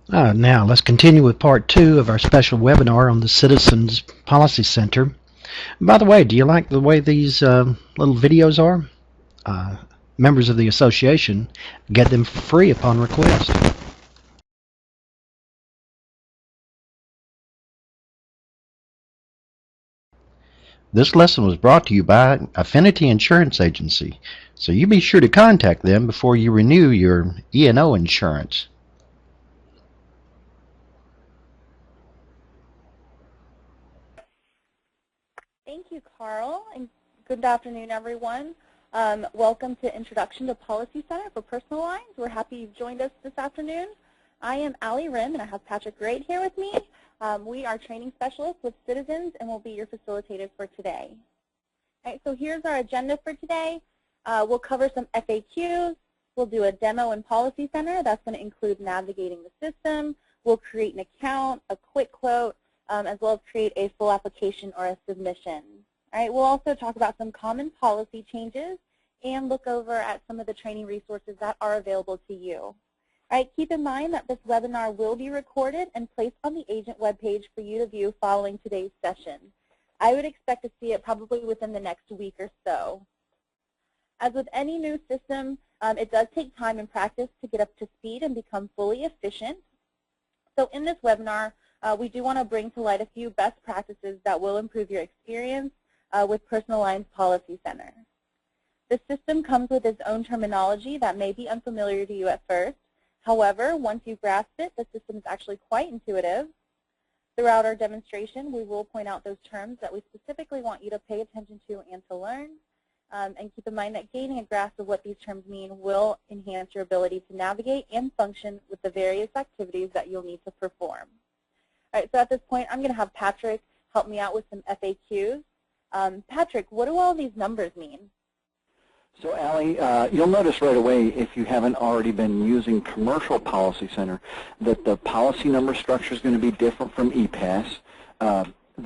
Now, let's continue with part 2 of our special webinar on the Citizens Policy Center. By the way, do you like the way these little videos are? Uh, Members of the association get them for free upon request. This lesson was brought to you by Affinity Insurance Agency, so you be sure to contact them before you renew your E&O insurance. Thank you, Carl, and good afternoon, everyone. Welcome to Introduction to Policy Center for Personal Lines. We're happy you've joined us this afternoon. I am Allie Rim, and I have Patrick Wright here with me. We are training specialists with Citizens, and we'll be your facilitators for today. All right, so here's our agenda for today. We'll cover some FAQs. We'll do a demo in Policy Center. That's going to include navigating the system. We'll create an account, a quick quote, as well as create a full application or a submission. All right, we'll also talk about some common policy changes and look over at some of the training resources that are available to you. All right, keep in mind that this webinar will be recorded and placed on the agent webpage for you to view following today's session. I would expect to see it probably within the next week or so. As with any new system, it does take time and practice to get up to speed and become fully efficient. So in this webinar, we do want to bring to light a few best practices that will improve your experience with Personal Lines Policy Center. The system comes with its own terminology that may be unfamiliar to you at first. However, once you grasp it, the system is actually quite intuitive. Throughout our demonstration, we will point out those terms that we specifically want you to pay attention to and to learn. And keep in mind that gaining a grasp of what these terms mean will enhance your ability to navigate and function with the various activities that you'll need to perform. All right, so at this point, I'm going to have Patrick help me out with some FAQs. Patrick, what do all these numbers mean? So, Allie, you'll notice right away, if you haven't already been using Commercial Policy Center, that the policy number structure is going to be different from EPAS.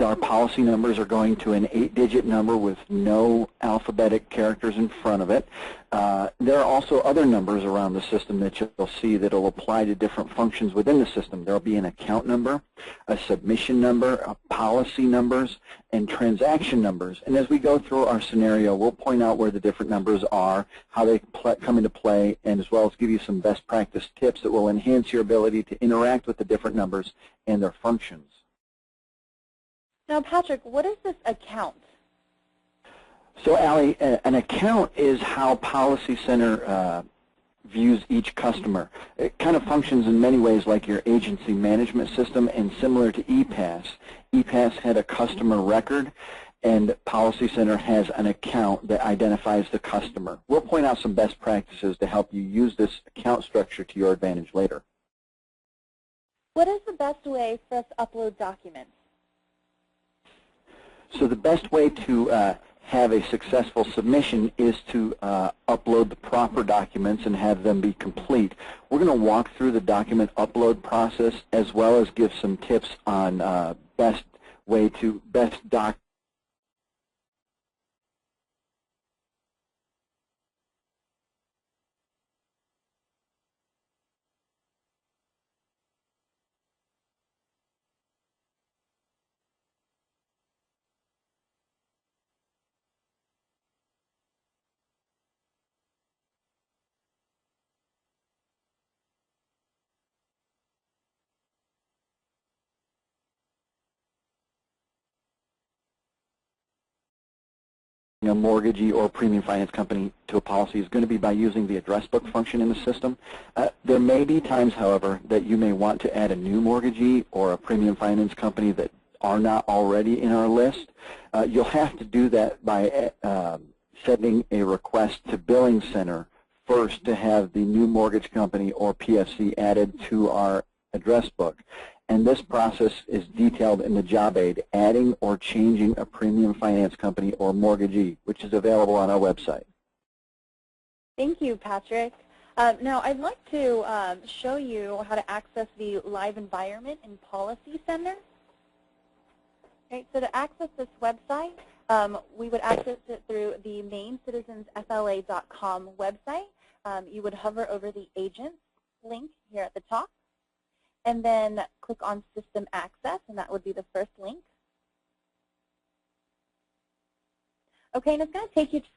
Our policy numbers are going to an 8-digit number with no alphabetic characters in front of it. There are also other numbers around the system that you'll see that will apply to different functions within the system. There will be an account number, a submission number, policy numbers, and transaction numbers. And as we go through our scenario, we'll point out where the different numbers are, how they come into play, and as well as give you some best practice tips that will enhance your ability to interact with the different numbers and their functions. Now, Patrick, what is this account? So, Allie, an account is how Policy Center views each customer. It kind of functions in many ways like your agency management system, and similar to EPAS. EPAS had a customer record, and Policy Center has an account that identifies the customer. We'll point out some best practices to help you use this account structure to your advantage later. What is the best way for us to upload documents? So the best way to have a successful submission is to upload the proper documents and have them be complete. We're going to walk through the document upload process as well as give some tips on best document. A mortgagee or premium finance company to a policy is going to be by using the address book function in the system. There may be times, however, that you may want to add a new mortgagee or a premium finance company that are not already in our list. You'll have to do that by sending a request to Billing Center first to have the new mortgage company or PFC added to our address book. And this process is detailed in the job aid, adding or changing a premium finance company or mortgagee, which is available on our website. Thank you, Patrick. Now, I'd like to show you how to access the live environment in Policy Center. Okay, so to access this website, we would access it through the main citizensfla.com website. You would hover over the agents link here at the top. and then click on System Access, and that would be the first link. Okay, and it's going to take you to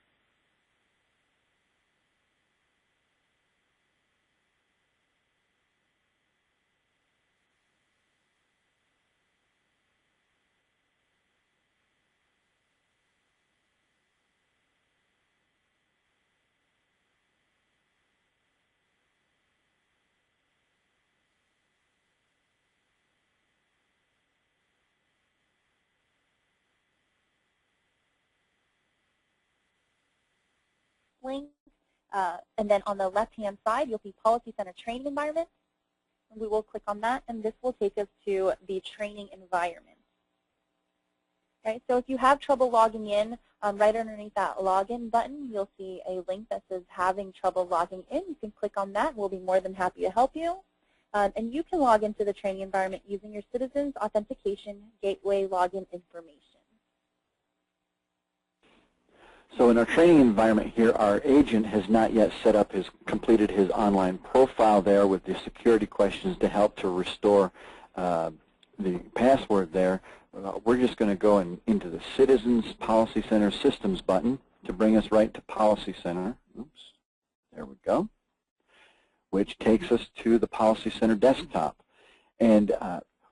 link, and then on the left-hand side, you'll see Policy Center Training Environment. We will click on that, and this will take us to the training environment. Okay, so if you have trouble logging in, right underneath that login button, you'll see a link that says having trouble logging in. You can click on that. We'll be more than happy to help you. And you can log into the training environment using your Citizens Authentication Gateway login information. So in our training environment here, our agent has not yet completed his online profile there with the security questions to help to restore the password there. We're just going to go into the Citizens Policy Center Systems button to bring us right to Policy Center. Oops, there we go, which takes us to the Policy Center desktop. And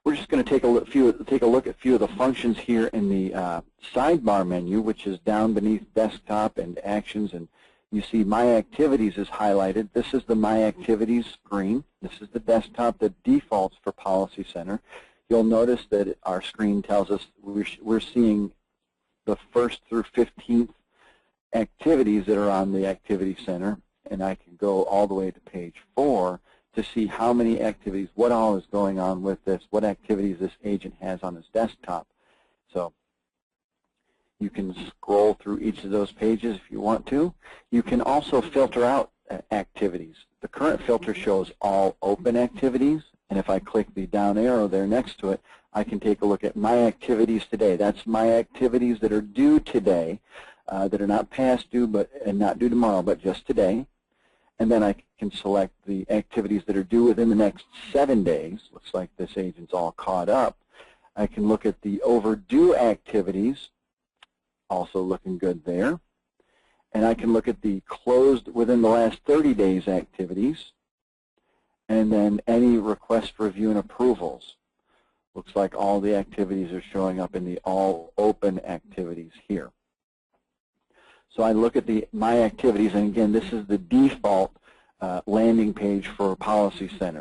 we're just going to take a look at a few of the functions here in the sidebar menu, which is down beneath Desktop and Actions. And you see My Activities is highlighted. This is the My Activities screen. This is the desktop that defaults for Policy Center. You'll notice that our screen tells us we're seeing the 1st through 15th activities that are on the Activity Center. And I can go all the way to page 4 to see how many activities, what all is going on with this, what activities this agent has on his desktop. So you can scroll through each of those pages if you want to. You can also filter out activities. The current filter shows all open activities, and if I click the down arrow there next to it, I can take a look at my activities today. That's my activities that are due today, that are not past due and not due tomorrow, but just today. And then I can select the activities that are due within the next 7 days. Looks like this agent's all caught up. I can look at the overdue activities, also looking good there. And I can look at the closed within the last 30 days activities, and then any request for review and approvals. Looks like all the activities are showing up in the all open activities here. So I look at My Activities, and again, this is the default landing page for Policy Center.